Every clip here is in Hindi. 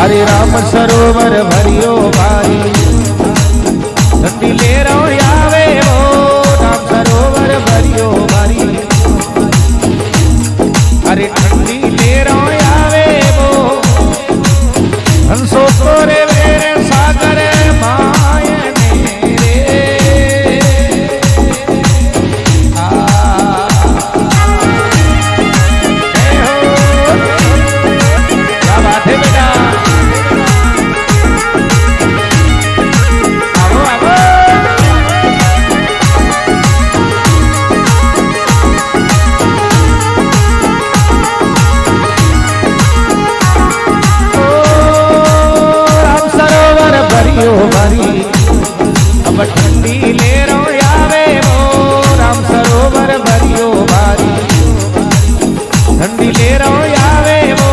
हरे राम सरोवर भरियो भारी ठंडी ले रो आवे वो राम सरोवर भरियो भारी हरे ठंडी ले रो आवे वो हंसो तोरे मेरे सागर मायने रे क्या बात है बेटा भरी अब ठंडी ले रो आवे वो राम सरोवर भरियो भारी ठंडी ले रो आवे वो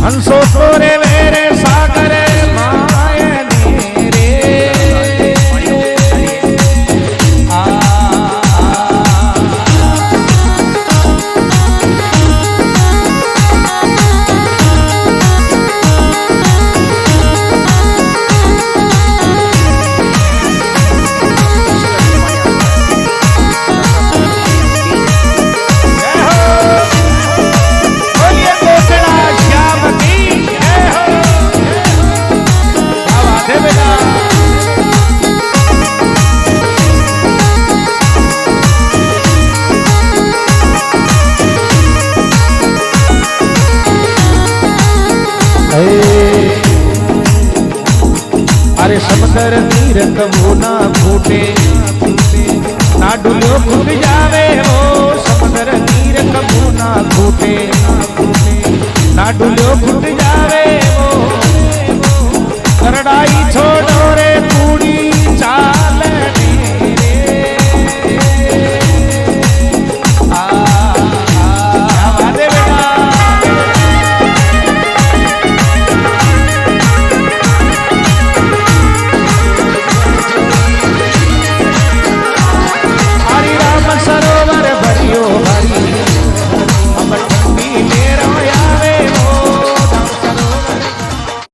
हंसो तोरे मेरे सागर मायने रे अरे समंदर नीर कबू ना फूटे ना डुलो खुद जावे हो समंदर नीर कबू ना फूटे ना डुलो खुद जावे हो